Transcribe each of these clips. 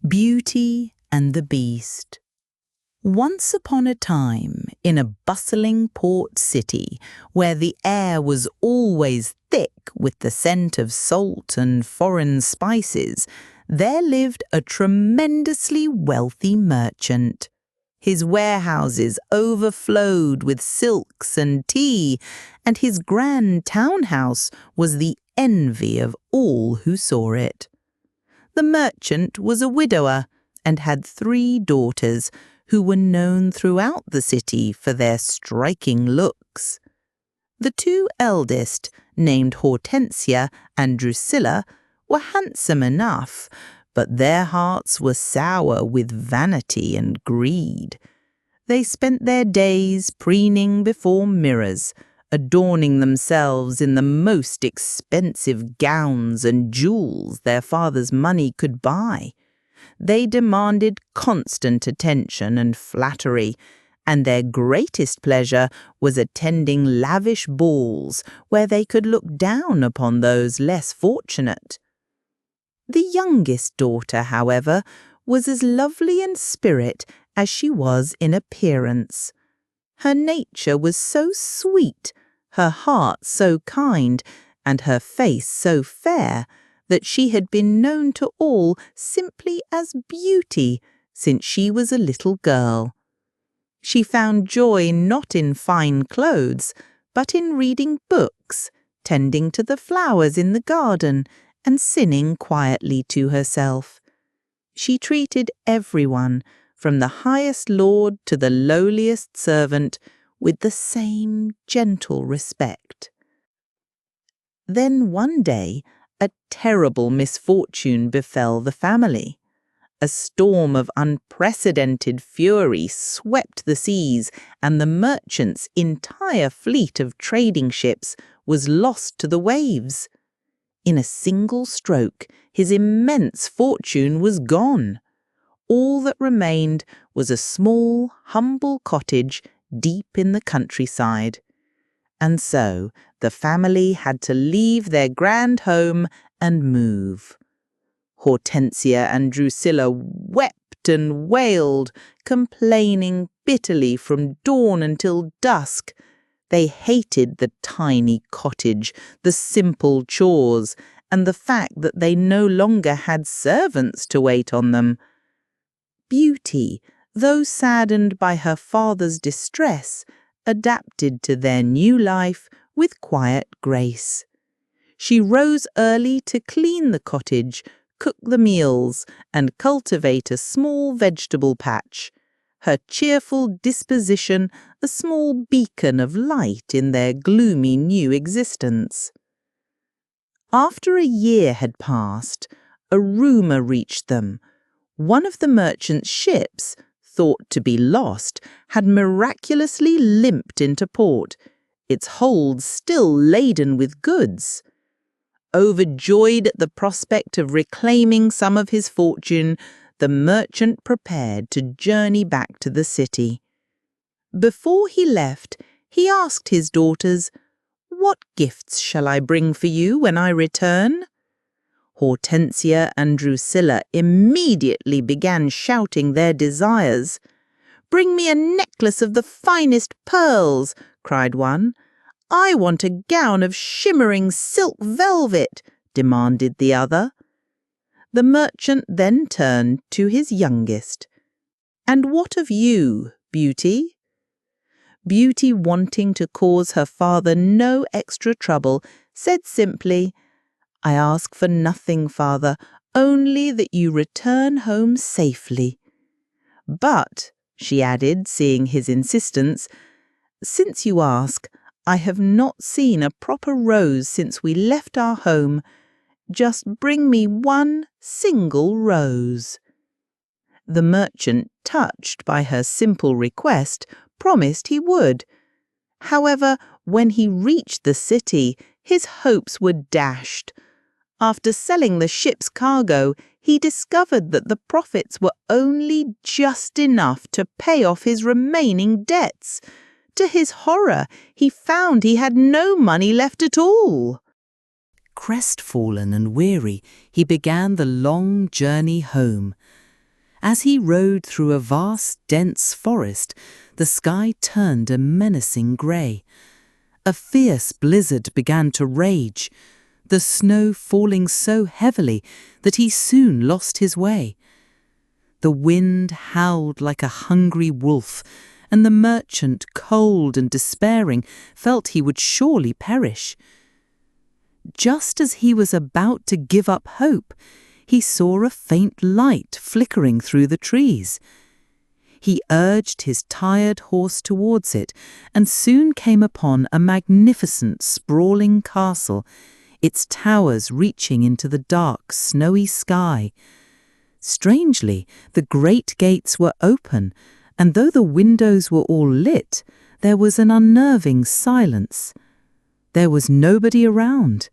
Beauty and the Beast. Once upon a time, in a bustling port city, where the air was always thick with the scent of salt and foreign spices, there lived a tremendously wealthy merchant. His warehouses overflowed with silks and tea, and his grand townhouse was the envy of all who saw it. The merchant was a widower and had 3 daughters who were known throughout the city for their striking looks. The 2 eldest, named Hortensia and Drusilla, were handsome enough, but their hearts were sour with vanity and greed. They spent their days preening before mirrors, adorning themselves in the most expensive gowns and jewels their father's money could buy. They demanded constant attention and flattery, and their greatest pleasure was attending lavish balls where they could look down upon those less fortunate. The youngest daughter, however, was as lovely in spirit as she was in appearance. Her nature was so sweet, her heart so kind, and her face so fair, that she had been known to all simply as Beauty since she was a little girl. She found joy not in fine clothes, but in reading books, tending to the flowers in the garden, and sinning quietly to herself. She treated everyone, from the highest lord to the lowliest servant, with the same gentle respect. Then one day, a terrible misfortune befell the family. A storm of unprecedented fury swept the seas, and the merchant's entire fleet of trading ships was lost to the waves. In a single stroke, his immense fortune was gone. All that remained was a small, humble cottage deep in the countryside. And so the family had to leave their grand home and move. Hortensia and Drusilla wept and wailed, complaining bitterly from dawn until dusk. They hated the tiny cottage, the simple chores, and the fact that they no longer had servants to wait on them. Beauty, though saddened by her father's distress, adapted to their new life with quiet grace. She rose early to clean the cottage, cook the meals, and cultivate a small vegetable patch, her cheerful disposition a small beacon of light in their gloomy new existence. After a year had passed, a rumour reached them. One of the merchant's ships, thought to be lost, had miraculously limped into port, its hold still laden with goods. Overjoyed at the prospect of reclaiming some of his fortune, the merchant prepared to journey back to the city. Before he left, he asked his daughters, "What gifts shall I bring for you when I return?" Hortensia and Drusilla immediately began shouting their desires. "Bring me a necklace of the finest pearls," cried one. "I want a gown of shimmering silk velvet," demanded the other. The merchant then turned to his youngest. "And what of you, Beauty?" Beauty, wanting to cause her father no extra trouble, said simply, "I ask for nothing, father, only that you return home safely. But," she added, seeing his insistence, "since you ask, I have not seen a proper rose since we left our home. Just bring me one single rose." The merchant, touched by her simple request, promised he would. However, when he reached the city, his hopes were dashed. After selling the ship's cargo, he discovered that the profits were only just enough to pay off his remaining debts. To his horror, he found he had no money left at all. Crestfallen and weary, he began the long journey home. As he rode through a vast, dense forest, the sky turned a menacing grey. A fierce blizzard began to rage, the snow falling so heavily that he soon lost his way. The wind howled like a hungry wolf, and the merchant, cold and despairing, felt he would surely perish. Just as he was about to give up hope, he saw a faint light flickering through the trees. He urged his tired horse towards it and soon came upon a magnificent sprawling castle, its towers reaching into the dark, snowy sky. Strangely, the great gates were open, and though the windows were all lit, there was an unnerving silence. There was nobody around.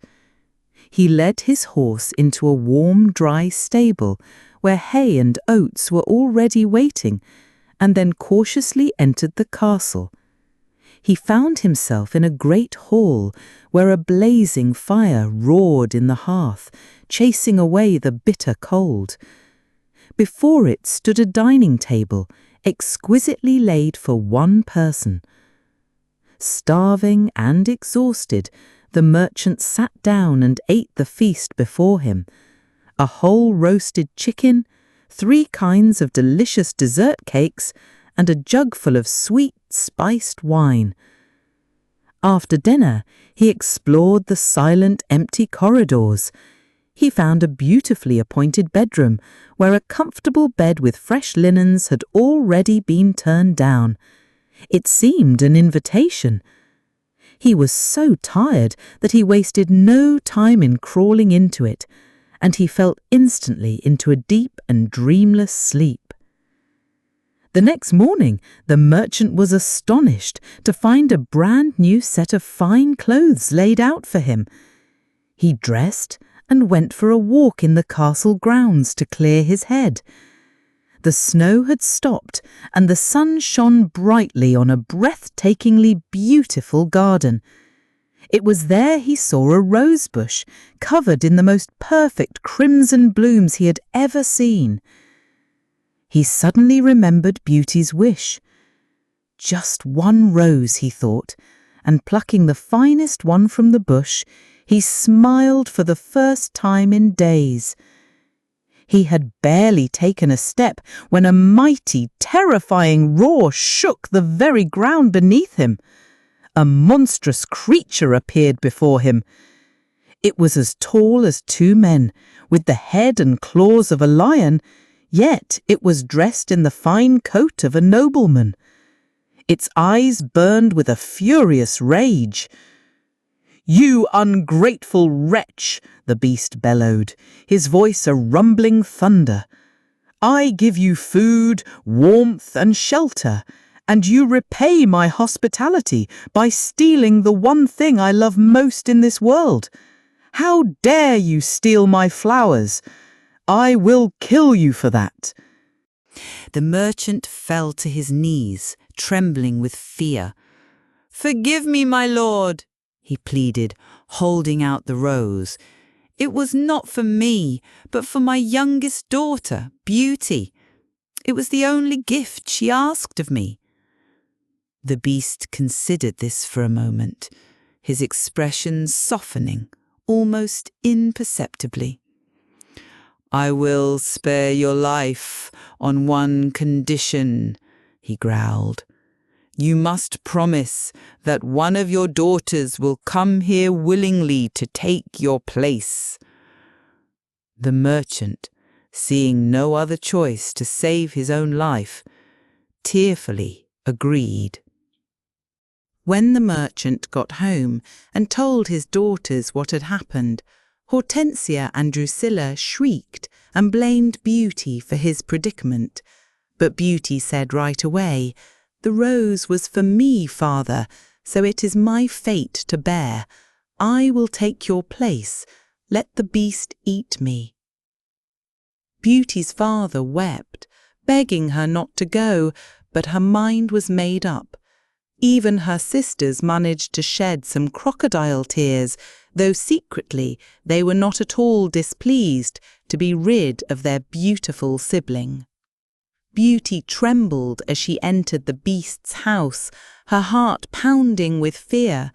He led his horse into a warm, dry stable where hay and oats were already waiting, and then cautiously entered the castle. He found himself in a great hall where a blazing fire roared in the hearth, chasing away the bitter cold. Before it stood a dining table, exquisitely laid for one person. Starving and exhausted, the merchant sat down and ate the feast before him: a whole roasted chicken, 3 kinds of delicious dessert cakes, and a jugful of sweet, spiced wine. After dinner, he explored the silent, empty corridors. He found a beautifully appointed bedroom, where a comfortable bed with fresh linens had already been turned down. It seemed an invitation. He was so tired that he wasted no time in crawling into it, and he fell instantly into a deep and dreamless sleep. The next morning, the merchant was astonished to find a brand new set of fine clothes laid out for him. He dressed and went for a walk in the castle grounds to clear his head. The snow had stopped, and the sun shone brightly on a breathtakingly beautiful garden. It was there he saw a rose bush, covered in the most perfect crimson blooms he had ever seen. He suddenly remembered Beauty's wish. Just one rose, he thought, and plucking the finest one from the bush, he smiled for the first time in days. He had barely taken a step when a mighty, terrifying roar shook the very ground beneath him. A monstrous creature appeared before him. It was as tall as 2 men, with the head and claws of a lion, yet it was dressed in the fine coat of a nobleman. Its eyes burned with a furious rage. "You ungrateful wretch!" the beast bellowed, his voice a rumbling thunder. "I give you food, warmth, and shelter, and you repay my hospitality by stealing the one thing I love most in this world. How dare you steal my flowers? I will kill you for that." The merchant fell to his knees, trembling with fear. "Forgive me, my lord," he pleaded, holding out the rose. "It was not for me, but for my youngest daughter, Beauty. It was the only gift she asked of me." The beast considered this for a moment, his expression softening, almost imperceptibly. "I will spare your life on one condition," he growled. "You must promise that one of your daughters will come here willingly to take your place." The merchant, seeing no other choice to save his own life, tearfully agreed. When the merchant got home and told his daughters what had happened, Hortensia and Drusilla shrieked and blamed Beauty for his predicament. But Beauty said right away, "The rose was for me, father, so it is my fate to bear. I will take your place. Let the beast eat me." Beauty's father wept, begging her not to go, but her mind was made up. Even her sisters managed to shed some crocodile tears, though secretly they were not at all displeased to be rid of their beautiful sibling. Beauty trembled as she entered the beast's house, her heart pounding with fear.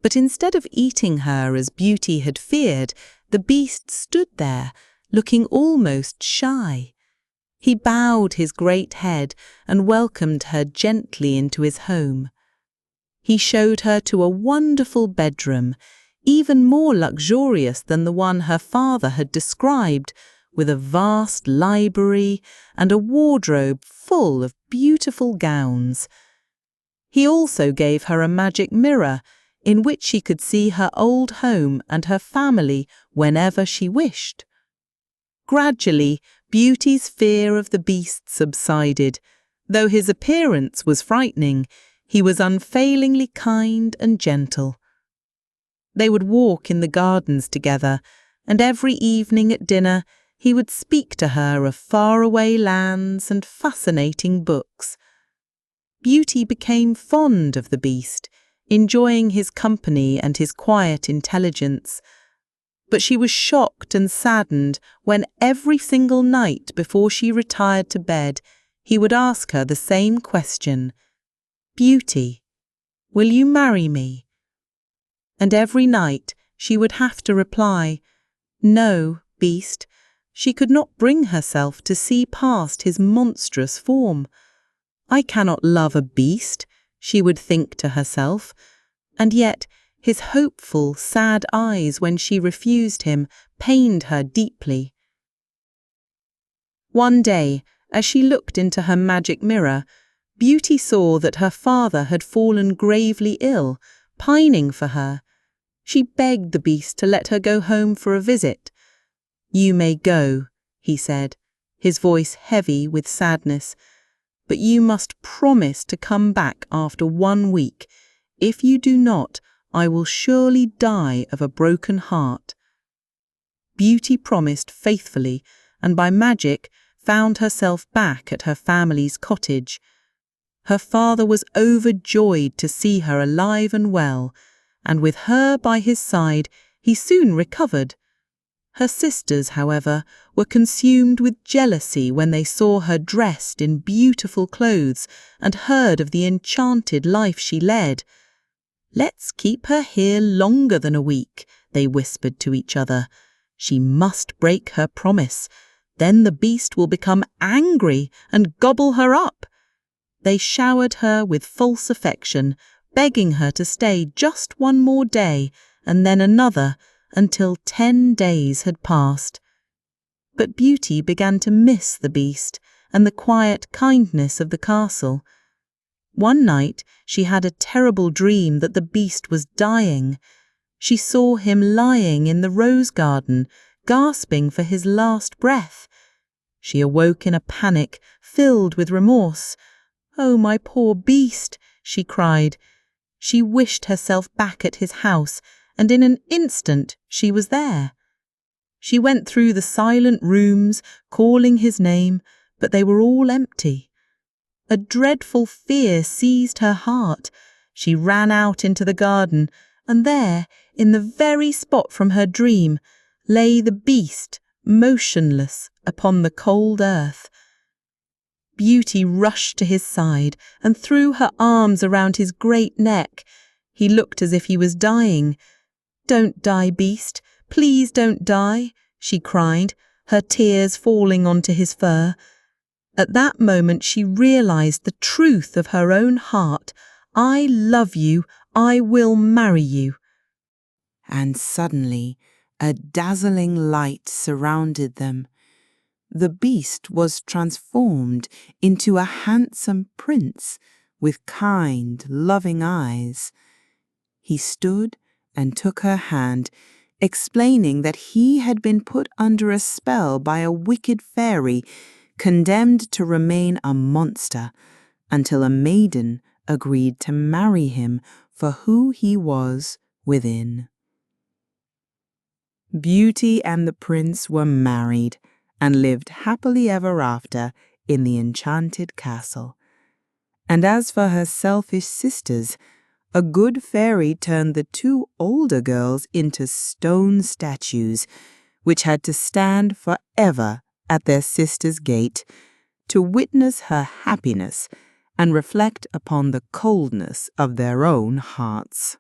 But instead of eating her as Beauty had feared, the beast stood there, looking almost shy. He bowed his great head and welcomed her gently into his home. He showed her to a wonderful bedroom, even more luxurious than the one her father had described, with a vast library and a wardrobe full of beautiful gowns. He also gave her a magic mirror in which she could see her old home and her family whenever she wished. Gradually, Beauty's fear of the beast subsided. Though his appearance was frightening, he was unfailingly kind and gentle. They would walk in the gardens together, and every evening at dinner he would speak to her of faraway lands and fascinating books. Beauty became fond of the beast, enjoying his company and his quiet intelligence. But she was shocked and saddened when every single night before she retired to bed, he would ask her the same question: "Beauty, will you marry me?" And every night she would have to reply, "No, beast." She could not bring herself to see past his monstrous form. "I cannot love a beast," she would think to herself, and yet his hopeful, sad eyes when she refused him pained her deeply. One day, as she looked into her magic mirror, Beauty saw that her father had fallen gravely ill, pining for her. She begged the beast to let her go home for a visit. "You may go," he said, his voice heavy with sadness, "but you must promise to come back after 1 week. If you do not, I will surely die of a broken heart." Beauty promised faithfully, and by magic found herself back at her family's cottage. Her father was overjoyed to see her alive and well, and with her by his side he soon recovered. Her sisters, however, were consumed with jealousy when they saw her dressed in beautiful clothes and heard of the enchanted life she led. "Let's keep her here longer than a week," they whispered to each other. "She must break her promise. Then the beast will become angry and gobble her up." They showered her with false affection, begging her to stay just 1 more day and then another, until 10 days had passed. But Beauty began to miss the beast and the quiet kindness of the castle. One night she had a terrible dream that the beast was dying. She saw him lying in the rose garden, gasping for his last breath. She awoke in a panic, filled with remorse. "Oh, my poor beast," she cried. She wished herself back at his house, and in an instant she was there. She went through the silent rooms, calling his name, but they were all empty. A dreadful fear seized her heart. She ran out into the garden, and there, in the very spot from her dream, lay the beast, motionless upon the cold earth. Beauty rushed to his side and threw her arms around his great neck. He looked as if he was dying. "Don't die, beast. Please don't die," she cried, her tears falling onto his fur. At that moment she realized the truth of her own heart. "I love you. I will marry you." And suddenly a dazzling light surrounded them. The beast was transformed into a handsome prince with kind, loving eyes. He stood and took her hand, explaining that he had been put under a spell by a wicked fairy, condemned to remain a monster until a maiden agreed to marry him for who he was within. Beauty and the prince were married and lived happily ever after in the enchanted castle. And as for her selfish sisters, a good fairy turned the 2 older girls into stone statues, which had to stand forever at their sister's gate, to witness her happiness and reflect upon the coldness of their own hearts.